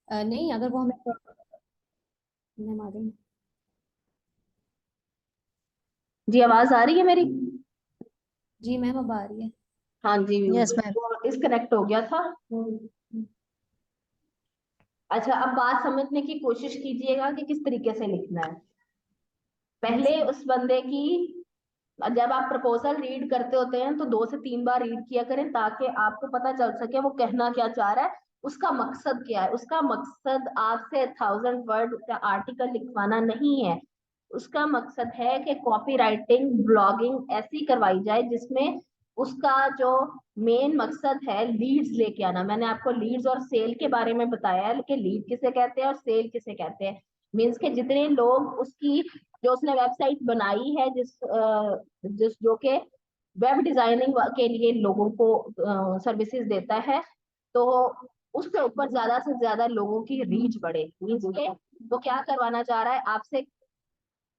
नहीं, अगर वो हमें मैम आ रही जी आवाज आ रही है मेरी? जी मैम, अब आ रही है। हाँ जी। Yes ma'am. वो डिस्कनेक्ट हो गया था। अच्छा, अब बात समझने की कोशिश कीजिएगा कि किस तरीके से लिखना है। यस पहले मैम। उस बंदे की, जब आप प्रपोजल रीड करते होते हैं तो 2 से 3 बार रीड किया करें, ताकि आपको पता चल सके वो कहना क्या चाह रहा है, उसका मकसद क्या है। उसका मकसद आपसे 1000 वर्ड का आर्टिकल लिखवाना नहीं है। उसका मकसद है कि कॉपी राइटिंग ब्लॉगिंग ऐसी करवाई जाए जिसमें उसका जो मेन मकसद है लीड्स लेके आना। मैंने आपको लीड्स और सेल के बारे में बताया है कि लीड किसे कहते हैं और सेल किसे कहते हैं। मीन्स के जितने लोग उसकी, जो उसने वेबसाइट बनाई है, जिस जो के वेब डिजाइनिंग के लिए लोगों को सर्विसेज देता है, तो उसके ऊपर ज्यादा से ज्यादा लोगों की रीच बढ़े। मीन्स के वो क्या करवाना चाह रहा है आपसे,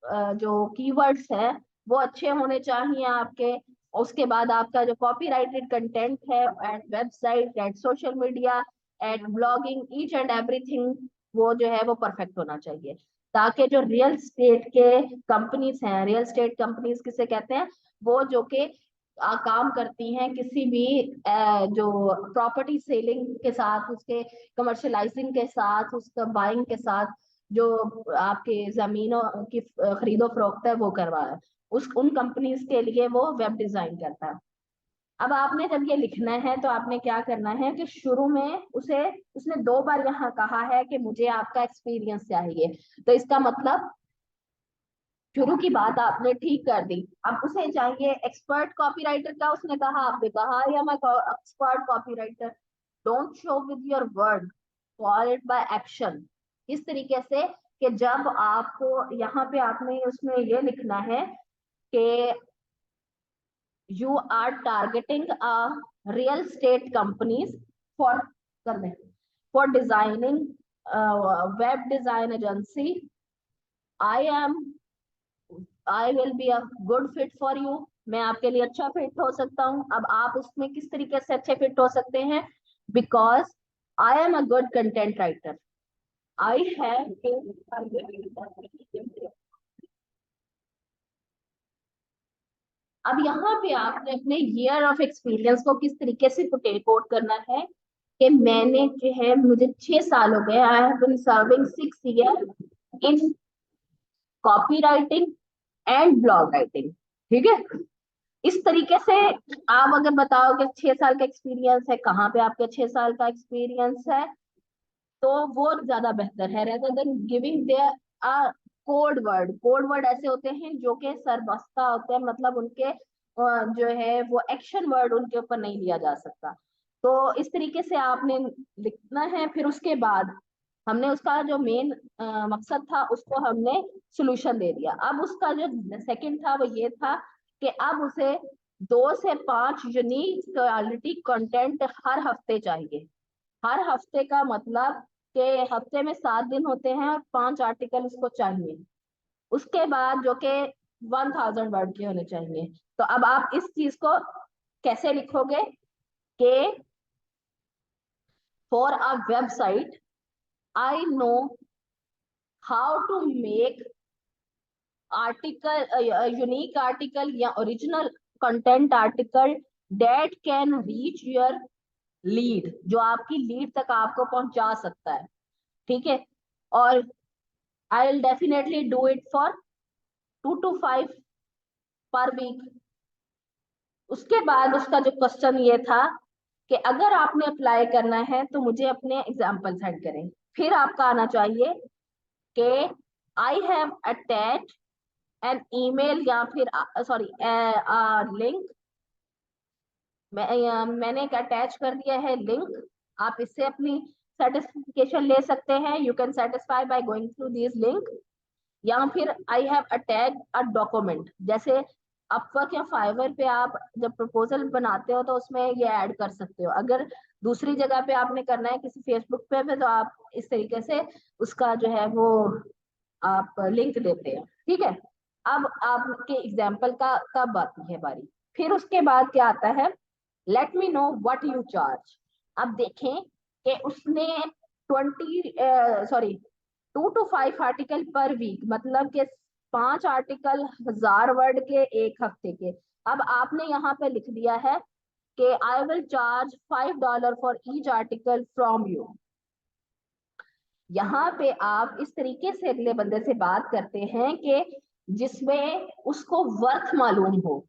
जो कीवर्ड्स है वो अच्छे होने चाहिए आपके। उसके बाद आपका जो कॉपीराइटेड कंटेंट है at website at social media at blogging each and everything, वो जो है वो परफेक्ट होना चाहिए। ताकि जो रियल स्टेट के कंपनीज हैं, रियल स्टेट कंपनीज किसे कहते हैं, वो जो कि काम करती हैं किसी भी जो प्रॉपर्टी सेलिंग के साथ, उसके कमर्शलाइजिंग के साथ, उसका बाइंग के साथ, जो आपके जमीनों की खरीदो फरोख्त है वो करवा है, उस उन कंपनीज के लिए वो वेब डिजाइन करता है। अब आपने जब ये लिखना है तो आपने क्या करना है कि शुरू में उसे, उसने 2 बार यहाँ कहा है कि मुझे आपका एक्सपीरियंस चाहिए, तो इसका मतलब शुरू की बात आपने ठीक कर दी। अब उसे चाहिए एक्सपर्ट कॉपीराइटर का, उसने कहा, आपने कहा या मैं expert copywriter. Don't show with your word, call it by action. इस तरीके से कि जब आपको यहाँ पे आपने उसमें ये लिखना है कि you are targeting a real estate companies for, करने, for designing web design agency. I am, I will be a good fit for you. मैं आपके लिए अच्छा फिट हो सकता हूँ। अब आप उसमें किस तरीके से अच्छे फिट हो सकते हैं? Because I am a good content writer, I have, अब यहाँ पे आपने अपने ईयर ऑफ एक्सपीरियंस को किस तरीके से कोट करना है कि मैंने जो है, मुझे 6 साल हो गए, I have been serving 6 year in copy writing and blog writing. ठीक है, इस तरीके से आप अगर बताओगे 6 साल का एक्सपीरियंस है, कहाँ पे आपका 6 साल का एक्सपीरियंस है, तो वो ज्यादा बेहतर है rather than giving their a code word. Code word ऐसे होते हैं जो कि सरबस्ता होते हैं, मतलब उनके जो है वो एक्शन वर्ड उनके ऊपर नहीं लिया जा सकता। तो इस तरीके से आपने लिखना है। फिर उसके बाद हमने उसका जो मेन मकसद था उसको हमने सोल्यूशन दे दिया। अब उसका जो सेकंड था वो ये था कि अब उसे 2 से 5 यूनिक क्वालिटी कंटेंट हर हफ्ते चाहिए। हर हफ्ते का मतलब कि हफ्ते में 7 दिन होते हैं और 5 आर्टिकल उसको चाहिए। उसके बाद जो कि 1000 वर्ड के होने चाहिए। तो अब आप इस चीज को कैसे लिखोगे कि for a website I know how to make article, unique article या original content article that can reach your lead, जो आपकी लीड तक आपको पहुंचा सकता है। ठीक है, और I will definitely do it for 2 to 5 पर वीक। उसके बाद उसका जो क्वेश्चन ये था कि अगर आपने अप्लाई करना है तो मुझे अपने एग्जाम्पल सेंड करें। फिर आपका आना चाहिए कि I have attach an email, या फिर सॉरी लिंक, मैंने एक अटैच कर दिया है लिंक। आप इससे अपनी सर्टिफिकेशन ले सकते हैं। You can satisfy by going through this link. या फिर आई हैव अटैच अ डॉक्यूमेंट, जैसे अपवर्क या फाइवर पे आप जब प्रपोजल बनाते हो तो उसमें ये ऐड कर सकते हो। अगर दूसरी जगह पे आपने करना है किसी फेसबुक पे तो आप इस तरीके से उसका जो है वो आप लिंक देते हैं। ठीक है, अब आपके एग्जाम्पल का कब आती है बारी? फिर उसके बाद क्या आता है, let me know what you charge. अब देखें कि उसने 2 to 5 आर्टिकल पर वीक, मतलब के 5 आर्टिकल 1000 वर्ड के एक हफ्ते के। अब आपने यहाँ पे लिख दिया है कि I will charge $5 for each article from you. यहाँ पे आप इस तरीके से अगले बंदे से बात करते हैं कि जिसमें उसको वर्थ मालूम हो,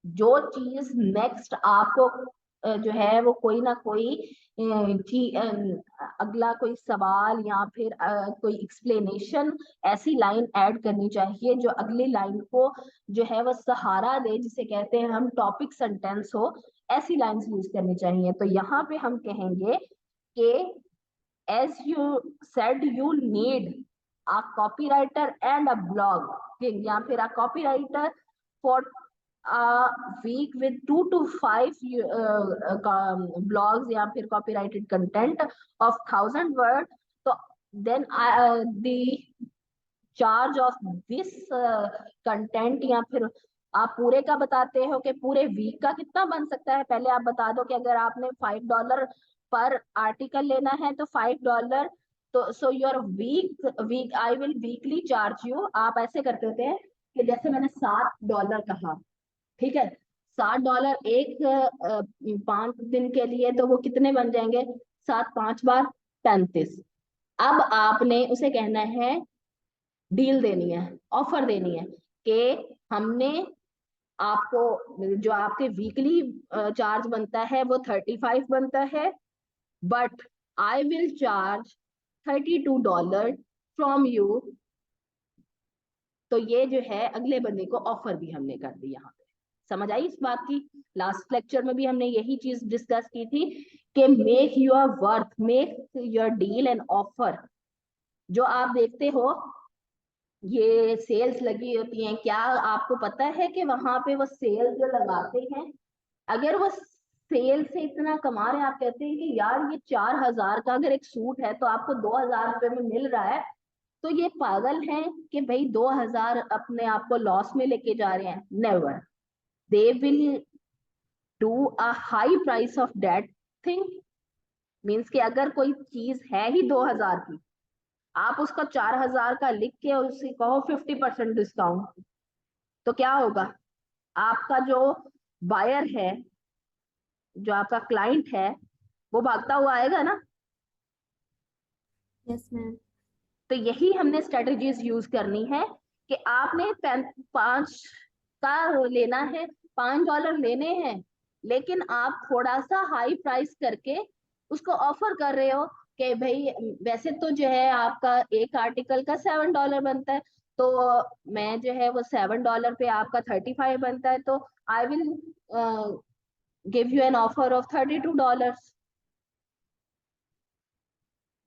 जो चीज नेक्स्ट आपको जो है वो कोई ना कोई अगला कोई सवाल या फिर कोई एक्सप्लेनेशन, ऐसी लाइन ऐड करनी चाहिए जो अगली लाइन को जो है वो सहारा दे, जिसे कहते हैं हम टॉपिक सेंटेंस हो, ऐसी लाइंस यूज करनी चाहिए। तो यहाँ पे हम कहेंगे कि as you said you need a copywriter and a blog, या फिर a copywriter for a week with 2 to 5 blogs या फिर copyrighted content of 1000 word, तो then the charge of this content, या फिर आप पूरे का बताते हो कि पूरे वीक का कितना बन सकता है। पहले आप बता दो कि अगर आपने $5 पर आर्टिकल लेना है तो $5, तो so your week I will weekly charge you. आप ऐसे करते होते हैं कि जैसे मैंने $7 कहा, ठीक है, $7 एक 5 दिन के लिए, तो वो कितने बन जाएंगे, 7 5 बार 35। अब आपने उसे कहना है, डील देनी है, ऑफर देनी है कि हमने आपको जो आपके वीकली चार्ज बनता है वो 35 बनता है, but I will charge $32 from you. तो ये जो है अगले बंदे को ऑफर भी हमने कर दी। यहाँ पे समझ आई इस बात की? लास्ट लेक्चर में भी हमने यही चीज डिस्कस की थी कि make your worth, make your deal and offer. जो आप देखते हो ये सेल्स लगी होती हैं, क्या आपको पता है कि वहां पे वो सेल जो लगाते हैं, अगर वो सेल से इतना कमा रहे हैं, आप कहते हैं कि यार ये 4000 का अगर एक सूट है तो आपको 2000 रुपए में मिल रहा है, तो ये पागल हैं कि भाई 2000 अपने आप को लॉस में लेके जा रहे हैं। Never, they will do a high price of that thing. Means कि अगर कोई चीज है ही 2000 की, आप उसका 4000 का लिख के और उसे कहो 50% डिस्काउंट, तो क्या होगा? आपका जो बायर है, जो आपका क्लाइंट है, वो भागता हुआ आएगा ना। Yes ma'am. तो यही हमने स्ट्रेटजीज यूज करनी है कि आपने 5 का लेना है, $5 लेने हैं, लेकिन आप थोड़ा सा हाई प्राइस करके उसको ऑफर कर रहे हो कि भाई वैसे तो जो है आपका एक आर्टिकल का $7 बनता है, तो मैं जो है वो $7 पे आपका 35 बनता है, तो आई will give you an offer of $32।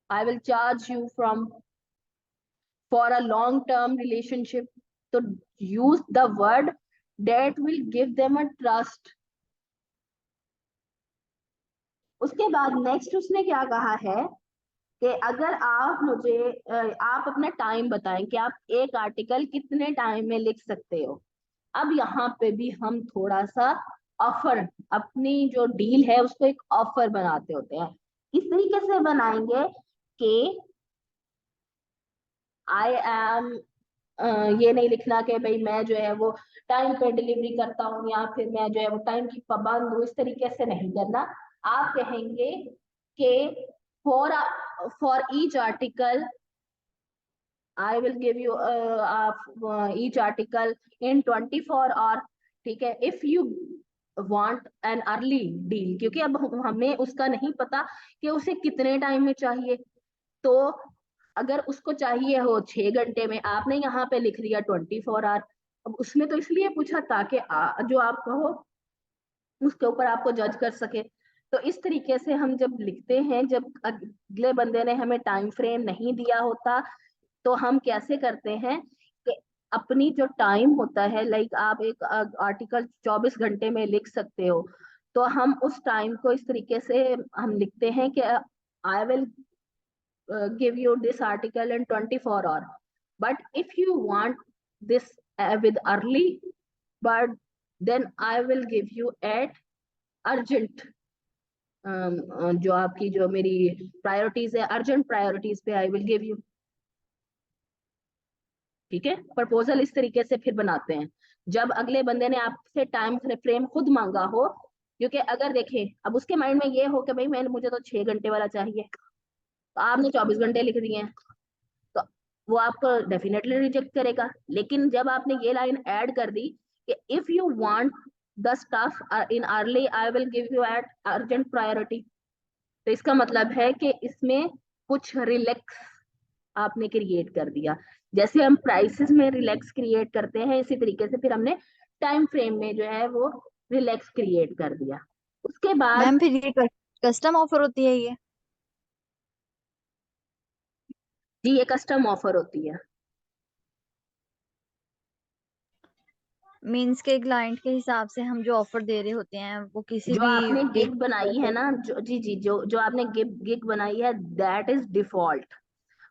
I will charge you from for a long term relationship, तो use the word that will give them a trust। उसके बाद नेक्स्ट उसने क्या कहा है कि अगर आप मुझे आप अपना टाइम बताएं कि आप एक आर्टिकल कितने टाइम में लिख सकते हो। अब यहाँ पे भी हम थोड़ा सा ऑफर, अपनी जो डील है उसको एक ऑफर बनाते होते हैं। इस तरीके से बनाएंगे कि आई एम ये नहीं लिखना कि भाई मैं जो है वो टाइम पे डिलीवरी करता हूँ या फिर मैं जो है वो टाइम की पाबंद हूँ, इस तरीके से नहीं करना। आप कहेंगे कि for for each article I will give you each article in 24 hour, ठीक है। If you want an early deal, क्योंकि अब हमें उसका नहीं पता कि उसे कितने टाइम में चाहिए, तो अगर उसको चाहिए हो 6 घंटे में, आपने यहाँ पे लिख दिया 24 आवर। अब उसमें तो इसलिए पूछा ताकि जो आप कहो उसके ऊपर आपको जज कर सके। तो इस तरीके से हम जब लिखते हैं, जब अगले बंदे ने हमें टाइम फ्रेम नहीं दिया होता, तो हम कैसे करते हैं कि अपनी जो टाइम होता है, लाइक आप एक आर्टिकल 24 घंटे में लिख सकते हो, तो हम उस टाइम को इस तरीके से हम लिखते हैं कि I will give you this article in 24 hours, but if you want this with early, but then I will give you at urgent जो आपकी जो मेरी प्रायोरिटीज है, अर्जेंट प्रायोरिटीज पे आई विल गिव यू। ठीक है, प्रपोजल इस तरीके से फिर बनाते हैं जब अगले बंदे ने आपसे टाइम फ्रेम खुद मांगा हो। क्योंकि अगर देखें अब उसके माइंड में ये हो कि भाई मैंने मुझे तो 6 घंटे वाला चाहिए, तो आपने 24 घंटे लिख दिए हैं, तो वो आपको डेफिनेटली रिजेक्ट करेगा। लेकिन जब आपने ये लाइन ऐड कर दी कि if you want the stuff in early I will give you at urgent priority, तो इसका मतलब है कि इसमें कुछ रिलैक्स आपने क्रिएट कर दिया। जैसे हम प्राइसेस में रिलैक्स क्रिएट करते हैं, इसी तरीके से फिर हमने टाइम फ्रेम में जो है वो रिलैक्स क्रिएट कर दिया। उसके बाद मैम फिर ये कस्टम ऑफर होती है ये? जी ये कस्टम ऑफर होती है। मीन्स के क्लाइंट के हिसाब से हम जो ऑफर दे रहे होते हैं वो किसी जो भी आपने गिग गिग बनाई है ना, जो जी जी जो जो आपने गिग बनाई है दैट इज डिफॉल्ट।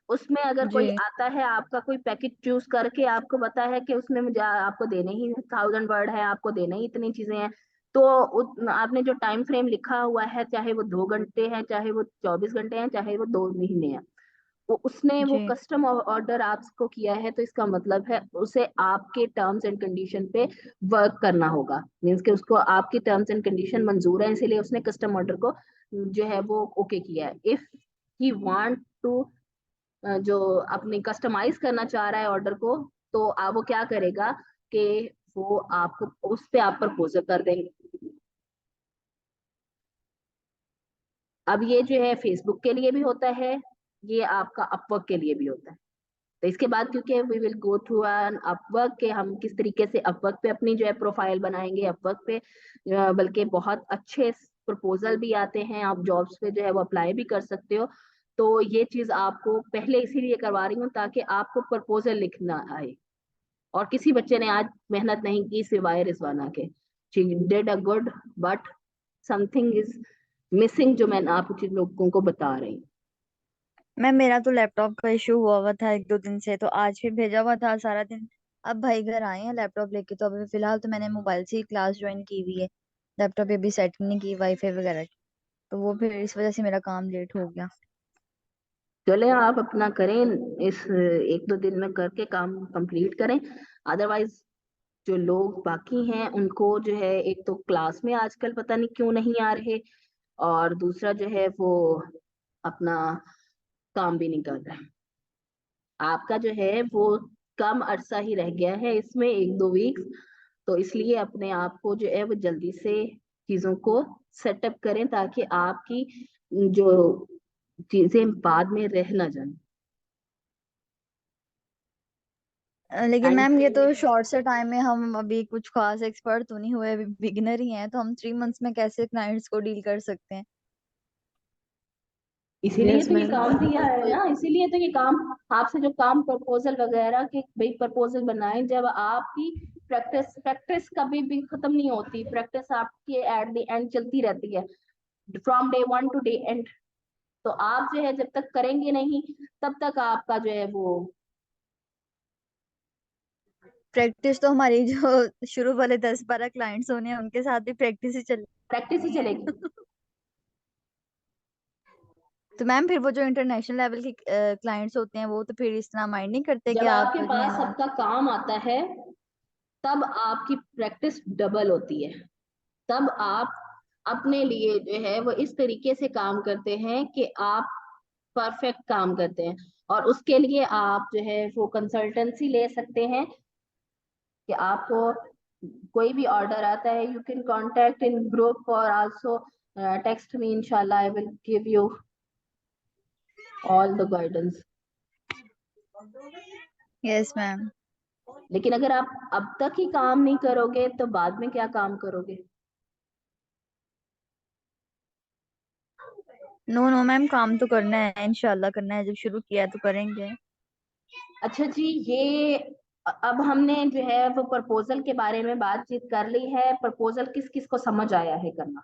उसमें अगर कोई जी आता है, आपका कोई पैकेज चूज करके आपको पता है कि उसमें मुझे आपको देने ही 1000 वर्ड है, आपको देने ही इतनी चीजें हैं, तो आपने जो टाइम फ्रेम लिखा हुआ है, चाहे वो 2 घंटे है, चाहे वो 24 घंटे हैं, चाहे वो 2 महीने हैं, वो उसने वो जी कस्टम ऑर्डर आपको किया है, तो इसका मतलब है उसे आपके टर्म्स एंड कंडीशन पे वर्क करना होगा। मीन्स कि उसको आपकी टर्म्स एंड कंडीशन मंजूर है, इसीलिए उसने कस्टम ऑर्डर को जो है वो ओके किया है। इफ ही वांट टू जो अपनी कस्टमाइज करना चाह रहा है ऑर्डर को, तो आप वो क्या करेगा कि वो आपको उस पे आप प्रपोजल कर देंगे। अब ये जो है फेसबुक के लिए भी होता है, ये आपका अपवर्क के लिए भी होता है। तो इसके बाद क्योंकि we will go through an Upwork के हम किस तरीके से अपवर्क पे अपनी जो है प्रोफाइल बनाएंगे अपवर्क पे, बल्कि बहुत अच्छे प्रपोजल भी आते हैं, आप जॉब्स पे जो है वो अप्लाई भी कर सकते हो। तो ये चीज आपको पहले इसीलिए करवा रही हूँ ताकि आपको प्रपोजल लिखना आए। और किसी बच्चे ने आज मेहनत नहीं की सिवाय रिजवाना के। She did a good, but something is missing, जो मैं आप कुछ लोगों को बता रही हूँ। मैम मेरा तो लैपटॉप का इशू हुआ था 1-2 दिन से, तो आज फिर भेजा हुआ था सारा दिन। अब भाई घर आए हैं लैपटॉप लेके, तो अभी फिलहाल तो मैंने मोबाइल से ही क्लास ज्वाइन की हुई है। लैपटॉप पे भी सेटिंग नहीं की वाईफाई वगैरह की, तो वो फिर इस वजह से मेरा काम लेट हो गया। चले आप अपना करें, इस 1-2 दिन में करके काम कंप्लीट करें। अदरवाइज जो लोग बाकी हैं उनको जो है, एक तो क्लास में आजकल पता नहीं क्यों नहीं आ रहे, और दूसरा जो है वो अपना काम भी नहीं कर रहे। आपका जो है वो कम अरसा ही रह गया है इसमें, 1-2 वीक्स, तो इसलिए अपने आप को जो है वो जल्दी से चीजों को सेटअप करें ताकि आपकी जो चीजें बाद में रह ना जाए। लेकिन टाइम मैम ये फ्रेम तो में शॉर्ट से टाइम में हम अभी कुछ खास एक्सपर्ट तो नहीं हुए, अभी बिगिनर ही हैं, तो हम 3 मंथ्स में कैसे क्लाइंट्स को डील कर सकते हैं? इसीलिए यस तो ये मैम। काम दिया है ना, इसीलिए तो ये काम आपसे जो काम प्रपोजल वगैरह के भाई प्रपोजल बनाए, जब आपकी प्रैक्टिस प्रैक्टिस कभी भी खत्म नहीं होती, प्रैक्टिस आपकी एट द एंड चलती रहती है, from day one two day and. तो आप जो है जब तक करेंगे नहीं तब तक आपका जो है वो प्रैक्टिस तो हमारी जो शुरू वाले 10-12 क्लाइंट्स होने हैं उनके साथ भी प्रैक्टिस ही चल। प्रैक्टिस ही चलेगी। तो मैम फिर वो जो इंटरनेशनल लेवल के क्लाइंट्स होते हैं वो तो फिर इस तरह माइंड नहीं करते कि जब आप आपके जो है पास ना। सबका काम आता है तब आपकी प्रैक्टिस डबल होती है। तब आप अपने लिए जो है वो इस तरीके से काम करते हैं कि आप परफेक्ट काम करते हैं। और उसके लिए आप जो है वो कंसल्टेंसी ले सकते हैं कि आपको कोई भी ऑर्डर आता है, you can contact in group और आल्सो टेक्स्ट मी, इंशाल्लाह आई will give you all the guidance. Yes ma'am. लेकिन अगर आप अब तक ही काम नहीं करोगे तो बाद में क्या काम करोगे। नो नो मैम, काम तो करना है, इंशाल्लाह करना है, जब शुरू किया है तो करेंगे। अच्छा जी, ये अब हमने जो है वो प्रपोजल के बारे में बातचीत कर ली है। प्रपोजल किस किस को समझ आया है करना,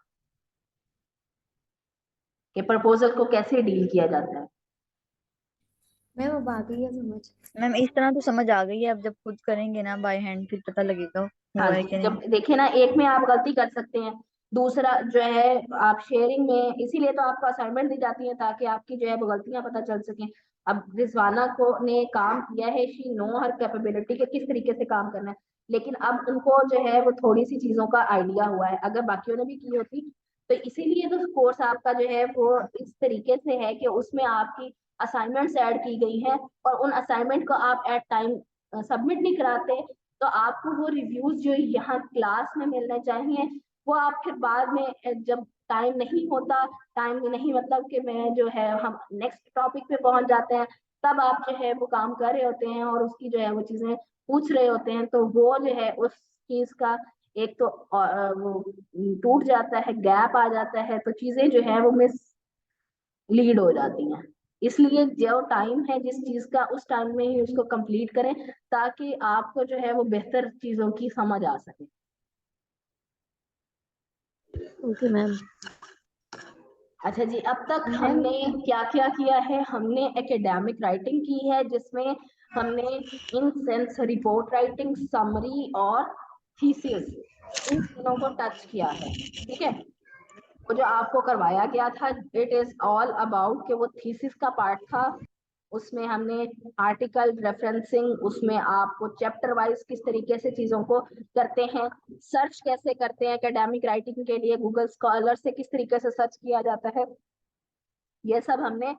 कि प्रपोजल को कैसे डील किया जाता है। मैम अब आ गई है समझ। मैम इस तरह तो समझ आ गई है, अब जब खुद करेंगे ना बाय हैंड फिर पता लगेगा हाँ हुआ है जी, कि नहीं। जब देखे ना, एक में आप गलती कर सकते हैं, दूसरा जो है आप शेयरिंग में, इसीलिए तो आपको असाइनमेंट दी जाती है ताकि आपकी जो है वो गलतियां पता चल सकें। अब रिजवाना को ने काम किया है, शी नो हर कैपेबिलिटी के किस तरीके से काम करना है, लेकिन अब उनको जो है वो थोड़ी सी चीजों का आइडिया हुआ है, अगर बाकियों ने भी की होती तो इसीलिए तो कोर्स आपका जो है वो इस तरीके से है कि उसमें आपकी असाइनमेंट्स ऐड की गई हैं, और उन असाइनमेंट को आप एट टाइम सबमिट नहीं कराते, तो आपको वो रिव्यूज जो यहाँ क्लास में मिलने चाहिए वो आप फिर बाद में जब टाइम नहीं होता, टाइम नहीं मतलब कि मैं जो है हम नेक्स्ट टॉपिक पे पहुंच जाते हैं, तब आप जो है वो काम कर रहे होते हैं और उसकी जो है वो चीजें पूछ रहे होते हैं, तो वो जो है उस चीज का एक तो वो टूट जाता है, गैप आ जाता है, तो चीजें जो है वो मिस लीड हो जाती हैं। इसलिए जो टाइम है जिस चीज का उस टाइम में ही उसको कंप्लीट करें ताकि आपको जो है वो बेहतर चीजों की समझ आ सके। Okay ma'am. अच्छा जी, अब तक मैम हमने क्या क्या किया है, हमने एकेडमिक राइटिंग की है जिसमें हमने in sense report writing, summary और थीसिस, इन तीनों को टच किया है। ठीक है, वो जो आपको करवाया गया था इट इज ऑल अबाउट कि वो थीसिस का पार्ट था, उसमें हमने आर्टिकल रेफरेंसिंग, उसमें आपको चैप्टर वाइज किस तरीके से चीजों को करते हैं, सर्च कैसे करते हैं एकेडमिक राइटिंग के लिए, गूगल स्कॉलर से किस तरीके से सर्च किया जाता है, ये सब हमने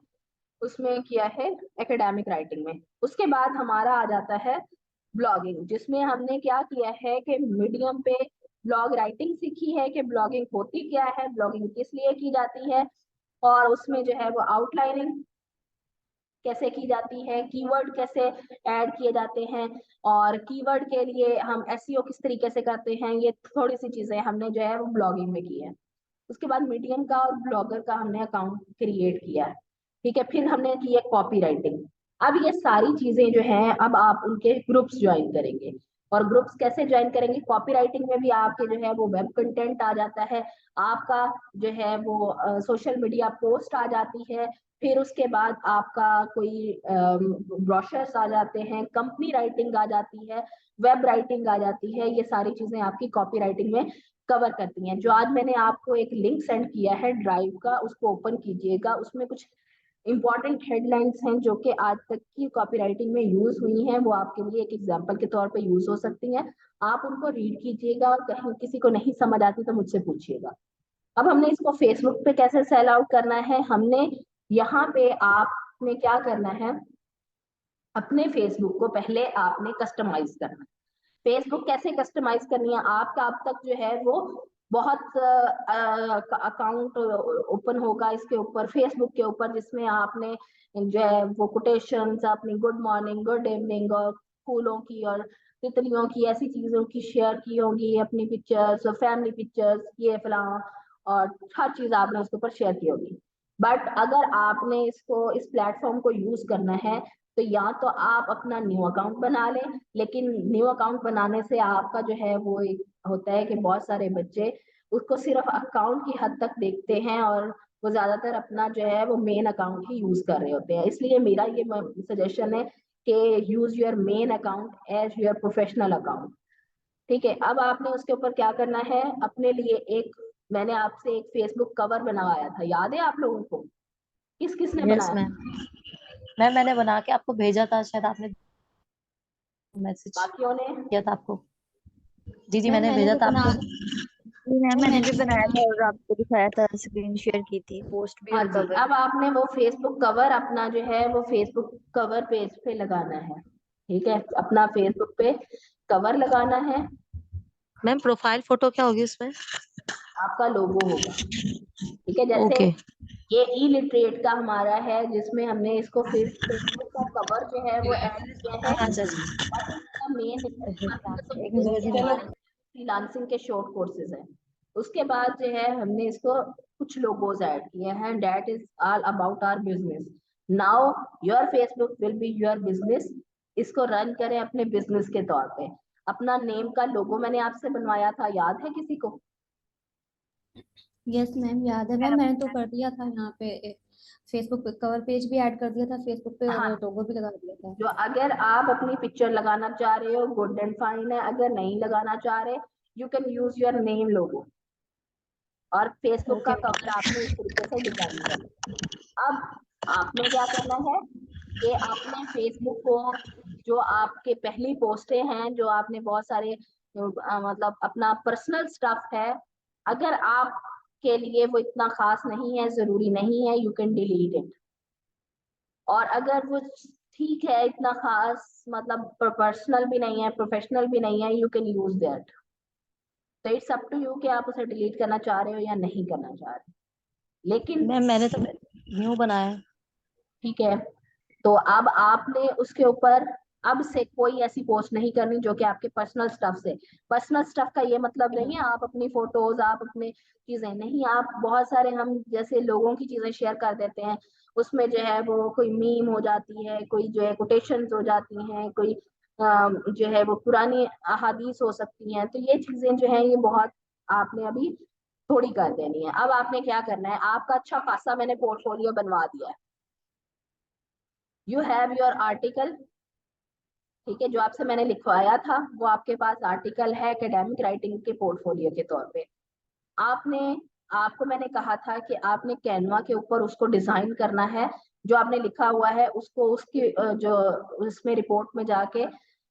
उसमें किया है एकेडमिक राइटिंग में। उसके बाद हमारा आ जाता है ब्लॉगिंग, जिसमें हमने क्या किया है कि मीडियम पे ब्लॉग राइटिंग सीखी है कि ब्लॉगिंग होती क्या है, ब्लॉगिंग किस लिए की जाती है, और उसमें जो है वो आउटलाइनिंग कैसे की जाती है, कीवर्ड कैसे ऐड किए जाते हैं, और कीवर्ड के लिए हम एसईओ किस तरीके से करते हैं, ये थोड़ी सी चीजें हमने जो है वो ब्लॉगिंग में की है। उसके बाद मीडियम का और ब्लॉगर का हमने अकाउंट क्रिएट किया है। ठीक है, फिर हमने की है कॉपी राइटिंग। अब ये सारी चीजें जो हैं अब आप उनके ग्रुप्स ज्वाइन करेंगे, और ग्रुप्स कैसे ज्वाइन करेंगे, कॉपी राइटिंग में भी आपके जो है वो वेब कंटेंट आ जाता है, आपका जो है वो सोशल मीडिया पोस्ट आ जाती है, फिर उसके बाद आपका कोई ब्रोशर्स आ जाते हैं, कंपनी राइटिंग आ जाती है, वेब राइटिंग आ जाती है, ये सारी चीजें आपकी कॉपी राइटिंग में कवर करती हैं। जो आज मैंने आपको एक लिंक सेंड किया है ड्राइव का, उसको ओपन कीजिएगा, उसमें कुछ इंपॉर्टेंट हेडलाइंस हैं जो कि आज तक की कॉपी राइटिंग में यूज हुई हैं, वो आपके लिए एक एग्जाम्पल के तौर पे यूज हो सकती हैं। आप उनको रीड कीजिएगा, और कहीं किसी को नहीं समझ आती तो मुझसे पूछिएगा। अब हमने इसको फेसबुक पे कैसे सेल आउट करना है, हमने यहाँ पे आपने क्या करना है, अपने फेसबुक को पहले आपने कस्टमाइज करना। फेसबुक कैसे कस्टमाइज करनी है, आपका अब तक जो है वो बहुत अकाउंट ओपन होगा इसके ऊपर, फेसबुक के ऊपर, जिसमें आपने जो है वो कोटेशंस अपनी गुड मॉर्निंग, गुड इवनिंग और फूलों की और तितलियों की ऐसी चीजों की शेयर की होगी, अपनी पिक्चर्स और फैमिली पिक्चर्स ये फलां, और हर चीज आपने उसके ऊपर शेयर की होगी। बट अगर आपने इसको इस प्लेटफॉर्म को यूज करना है तो या तो आप अपना न्यू अकाउंट बना लें, लेकिन न्यू अकाउंट बनाने से आपका जो है वो एक होता है कि बहुत सारे बच्चे उसको सिर्फ अकाउंट की हद तक देखते हैं, और वो ज्यादातर अपना जो है वो मेन अकाउंट ही यूज कर रहे होते हैं। इसलिए मेरा ये सजेशन है कि use your main account as your professional account. ठीक है, अब आपने उसके ऊपर क्या करना है, अपने लिए एक, मैंने आपसे एक फेसबुक कवर बनवाया था, याद है आप लोगों को, किस किस ने यस बनाया मैम। था? मैम मैंने बना के आपको भेजा था, शायद आपने मैसेज बाकियों ने? किया था आपको। जी जी, मैम मैंने मैंने भेजा भी था बना आपको। जी मैम, मैंने भी बनाया था और आपको दिखाया था, स्क्रीन शेयर की थी, पोस्ट भी हाँ और जी, कवर अब भी। आपने वो फेसबुक कवर अपना जो है वो फेसबुक कवर पेज पे लगाना है। ठीक है, अपना फेसबुक पे कवर लगाना है, मैम प्रोफाइल फोटो क्या होगी उसमें? आपका लोगो होगा। ठीक है, जैसे ओके। ये ई लिटरेट का हमारा है जिसमें हमने इसको फेसबुक का कवर जो है वो ऐड किया है, अच्छा जी। बट इसका मेन एक मिनट रुकिए मैम। हमारे फ्रीलांसिंग के शॉर्ट कोर्सेज हैं। उसके बाद जो है हमने इसको कुछ लोगोज ऐड किए हैं, that is all about our business. Now your Facebook will be your business, इसको रन करें अपने बिजनेस के तौर पे। अपना नेम का लोगो मैंने आपसे बनवाया था, याद है किसी को? यस मैम, याद है मैम, मैंने तो कर दिया था यहाँ पे, फेसबुक पे कवर पेज भी ऐड कर दिया था फेसबुक पे, और हाँ, लोगो भी लगा दिया था। जो अगर आप अपनी पिक्चर लगाना चाह रहे हो गुड एंड फाइन है, अगर नहीं लगाना चाह रहे you can use your name logo. और फेसबुक का ओके। कवर आपने इस तरीके से डिजाइन करना। अब आपने क्या करना है कि आपने फेसबुक को, जो आपके पहली पोस्टें हैं, जो आपने बहुत सारे मतलब अपना पर्सनल स्टफ है, अगर आपके लिए वो इतना खास नहीं है, जरूरी नहीं है, यू कैन डिलीट इट। और अगर वो ठीक है, इतना खास मतलब पर्सनल भी नहीं है, प्रोफेशनल भी नहीं है, यू कैन यूज दैट। तो इट्स अप टू यू कि आप उसे डिलीट करना चाह रहे हो या नहीं करना चाह रहे। लेकिन मैम मैंने तो न्यू बनाया है। ठीक है, तो अब आपने उसके ऊपर अब से कोई ऐसी पोस्ट नहीं करनी जो कि आपके पर्सनल स्टफ से। पर्सनल स्टफ का ये मतलब नहीं है आप अपनी फोटोज, आप अपने चीजें नहीं, आप बहुत सारे हम जैसे लोगों की चीजें शेयर कर देते हैं, उसमें जो है वो कोई मीम हो जाती है, कोई जो है कोटेशंस हो जाती हैं, कोई जो है वो पुरानी अहादीस हो सकती हैं। तो ये चीजें जो है ये बहुत आपने अभी थोड़ी कर देनी है। अब आपने क्या करना है, आपका अच्छा खासा मैंने पोर्टफोलियो बनवा दिया है। यू हैव योर आर्टिकल, ठीक है, जो आपसे मैंने लिखवाया था वो आपके पास आर्टिकल है एकेडमिक राइटिंग के पोर्टफोलियो के तौर पे। आपने आपको मैंने कहा था कि आपने कैनवा के ऊपर उसको डिजाइन करना है, जो आपने लिखा हुआ है उसको उसकी जो उसमें रिपोर्ट में जाके,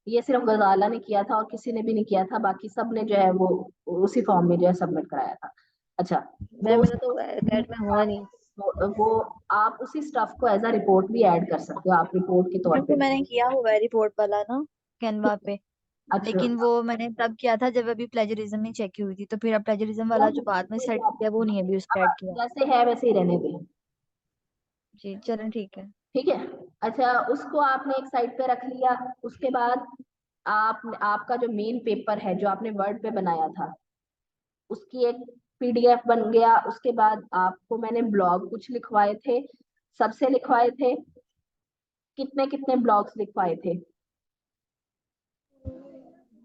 ये सिर्फ गजाला ने किया था और किसी ने भी नहीं किया था, बाकी सब ने जो है वो उसी फॉर्म में जो है सबमिट कराया था। अच्छा, मैम वो मेरा तो कैट में हुआ नहीं। वो आप उसी स्टफ को एज अ रिपोर्ट भी ऐड कर सकते हो, आप रिपोर्ट के तौर वो पे। मैंने किया हुआ है रिपोर्ट वाला ना, कैनवा पे। अच्छा, लेकिन वो मैंने तब किया था जब अभी प्लेजरिज्म नहीं चेक की हुई थी, तो फिर अब प्लेजरिज्म वाला जो बाद में सेट किया वो नहीं अभी उसका ऐड किया। जैसे है वैसे ही रहने दें। जी चलें ठीक है। ठीक है, अच्छा, उसको आपने एक साइड पे रख लिया। उसके बाद आपका जो मेन पेपर है जो आपने वर्ड पे बनाया था, उसकी एक पीडीएफ बन गया। उसके बाद आपको मैंने ब्लॉग कुछ लिखवाए थे, सबसे लिखवाए थे, कितने कितने ब्लॉग्स लिखवाए थे?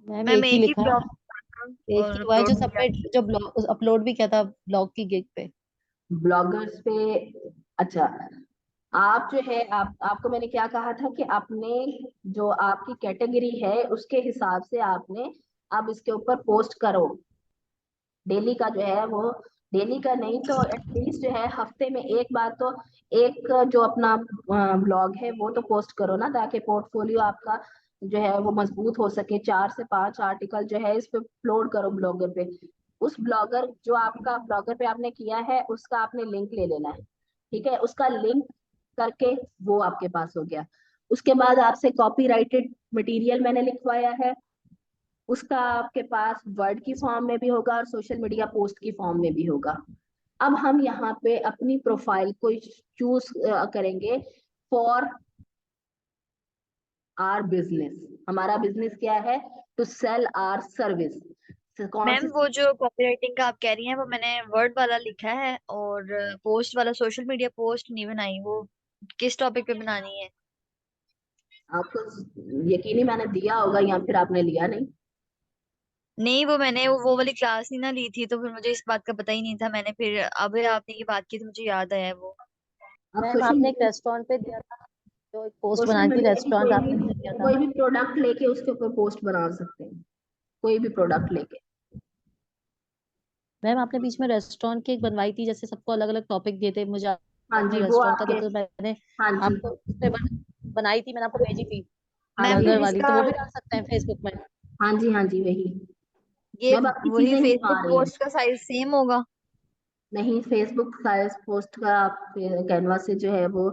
मैम मैम एक ही एक ही लिखा है। ब्लॉग एक ही और हुआ है जो अपलोड हो गया। सबमिट, जो ब्लॉग अपलोड भी किया था ब्लॉग की गिग पे। ब्लॉगर्स पे, अच्छा, आप जो है आपको मैंने क्या कहा था कि आपने जो आपकी कैटेगरी है उसके हिसाब से आपने अब इसके ऊपर पोस्ट करो। डेली का जो है वो, डेली का नहीं तो एटलीस्ट जो है हफ्ते में एक बार तो एक जो अपना ब्लॉग है वो तो पोस्ट करो ना, ताकि पोर्टफोलियो आपका जो है वो मजबूत हो सके। 4 से 5 आर्टिकल जो है इस पे अपलोड करो ब्लॉगर पे। उस ब्लॉगर जो आपका ब्लॉगर पे आपने किया है उसका आपने लिंक ले लेना है, ठीक है, उसका लिंक करके वो आपके पास हो गया। उसके बाद आपसे कॉपीराइटेड मटेरियल मैंने लिखवाया है, उसका आपके पास वर्ड की फॉर्म में भी होगा और सोशल मीडिया पोस्ट की फॉर्म में भी होगा। अब हम यहाँ पे अपनी प्रोफाइल को चूज करेंगे फॉर आर बिजनेस। हमारा बिजनेस क्या है? To sell our service. कौन मैम सी? वो जो कॉपीराइटिंग का आप कह रही हैं वो मैंने वर्ड वाला लिखा है, और पोस्ट वाला सोशल मीडिया पोस्ट नहीं बनाई। वो किस टॉपिक पे बनानी है? आपको यकीनी मैंने दिया होगा या फिर आपने लिया नहीं? नहीं, वो मैंने वो वाली क्लास नहीं ना ली थी, तो फिर मुझे इस बात का पता ही नहीं था। मैंने फिर अब आपने ये बात की तो मुझे याद आया वो। आप मैम सोशल आपने एक मीडिया, रेस्टोरेंट पे दिया था, जो एक पोस्ट सोशल बनाई थी मीडिया की रेस्टोरेंट आपने मुझे दिया था। कोई भी प्रोडक्ट लेके उसके ऊपर पोस्ट बना सकते हैं, कोई भी प्रोडक्ट लेके। मैम आपने बीच में रेस्टोरेंट की एक बनवाई थी, जैसे सबको अलग अलग टॉपिक दिए थे, मुझे हाँ याद नहीं जी, वो रेस्टोरेंट का, आपके, तो मैंने हाँ जी, आपको उस पे बनाई थी, मैंने आपको भेजी थी हाँ मैम जी, बर्गर फिर वाली, इसका तो वो भी डाल सकते हैं फेसबुक में। हाँ जी, हाँ जी, वही। ये मैं बाकी वही चीजें लिखवा फेसबुक रही हूँ। पोस्ट का साइज सेम होगा? नहीं, फेसबुक साइज पोस्ट का आप कैनवा से जो है वो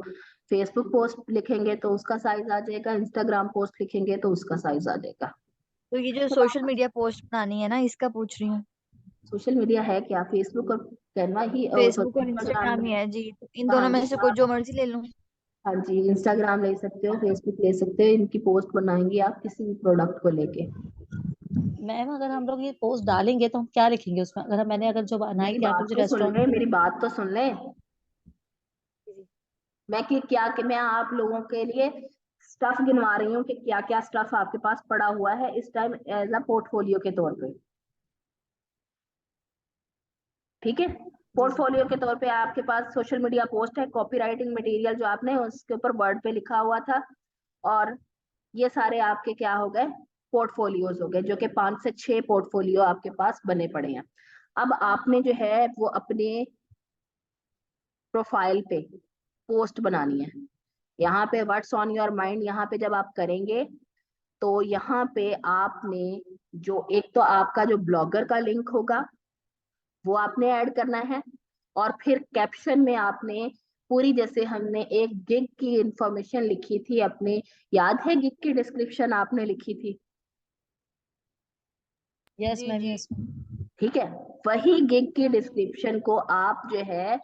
फेसबुक पोस्ट लिखेंगे तो उसका साइज आ जाएगा, इंस्टाग्राम पोस्ट लिखेंगे तो उसका साइज आ जाएगा। तो ये जो तो सोशल मीडिया पोस्ट बनानी है ना, इसका पूछ रही हूँ। सोशल मीडिया है क्या? फेसबुक और कैनवा ही, और फेसबुक सॉरी और इंस्टाग्राम इंस्टाग्राम में। ही है जी, तो इन हाँ दोनों में जी, से कोई आप, जो मर्जी ले लूँ? हाँ जी, इंस्टाग्राम ले सकते हो, फेसबुक ले सकते हो, इनकी पोस्ट बनाएंगे आप किसी भी प्रोडक्ट को लेके। मैम अगर हम लोग ये पोस्ट डालेंगे तो हम क्या लिखेंगे उसमें? अगर मैंने अगर जो बनाई मेरी थी आपने बात मुझे तो सुन रेस्टोरेंट ले, की। मेरी बात तो सुन ले। मैं कि क्या कि मैं आप लोगों के लिए स्टफ गिनवा रही हूँ कि क्या क्या स्टफ आपके पास पड़ा हुआ है इस टाइम एज अ पोर्टफोलियो के तौर पे। ठीक है, जी जी। पोर्टफोलियो के तौर पे आपके पास सोशल मीडिया पोस्ट है, कॉपीराइटिंग मटेरियल जो आपने उसके ऊपर वर्ड पे लिखा हुआ था, और ये सारे आपके क्या हो गए? पोर्टफोलियोज हो गए, जो कि 5 से 6 पोर्टफोलियो आपके पास बने पड़े हैं। अब आपने जो है वो अपने प्रोफाइल पे पोस्ट बनानी है। यहाँ पे व्हाट्स ऑन योर माइंड, यहाँ पे जब आप करेंगे तो यहाँ पे आपने जो एक तो आपका जो ब्लॉगर का लिंक होगा वो आपने ऐड करना है, और फिर कैप्शन में आपने पूरी, जैसे हमने एक गिग की इंफॉर्मेशन लिखी थी अपने, याद है गिग की डिस्क्रिप्शन आपने लिखी थी? यस जी मैम, जी। Yes ma'am. ठीक है, वही गिग की डिस्क्रिप्शन को आप जो है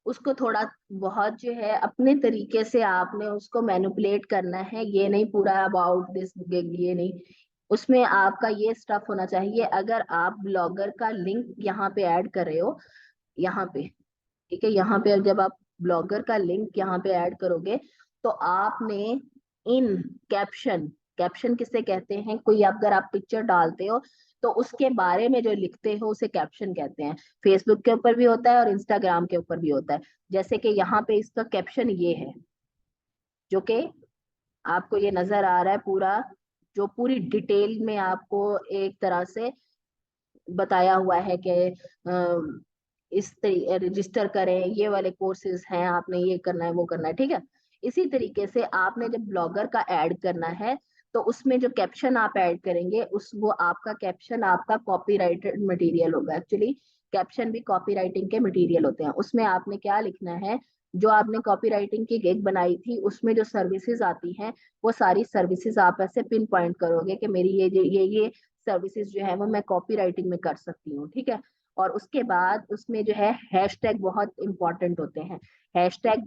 उसको थोड़ा बहुत जो है अपने तरीके से आपने उसको मैनिपुलेट करना है। ये नहीं पूरा अबाउट दिस गिग, ये नहीं, उसमें आपका ये स्टफ होना चाहिए। अगर आप ब्लॉगर का लिंक यहाँ पे ऐड कर रहे हो, यहाँ पे, ठीक है, यहाँ पे जब आप ब्लॉगर का लिंक यहाँ पे ऐड करोगे तो आपने इन कैप्शन, कैप्शन किसे कहते हैं, कोई अगर आप पिक्चर डालते हो तो उसके बारे में जो लिखते हो उसे कैप्शन कहते हैं। फेसबुक के ऊपर भी होता है और इंस्टाग्राम के ऊपर भी होता है। जैसे कि यहाँ पे इसका कैप्शन ये है, जो कि आपको ये नजर आ रहा है पूरा, जो पूरी डिटेल में आपको एक तरह से बताया हुआ है कि इस रजिस्टर करें, ये वाले कोर्सेज हैं, आपने ये करना है वो करना है, ठीक है। इसी तरीके से आपने जब ब्लॉगर का ऐड करना है तो उसमें जो कैप्शन आप ऐड करेंगे उस वो आपका कैप्शन आपका कॉपीराइटेड मटेरियल होगा। एक्चुअली कैप्शन भी कॉपीराइटिंग के मटेरियल होते हैं। उसमें आपने क्या लिखना है, जो आपने कॉपीराइटिंग की गिग बनाई थी उसमें जो सर्विसेज आती हैं वो सारी सर्विसेज आप ऐसे पिन पॉइंट करोगे कि मेरी ये सर्विसेज जो है वो मैं कॉपी राइटिंग में कर सकती हूँ, ठीक है। और उसके बाद उसमें जो है हैशटैग बहुत इंपॉर्टेंट होते हैं। हैशटैग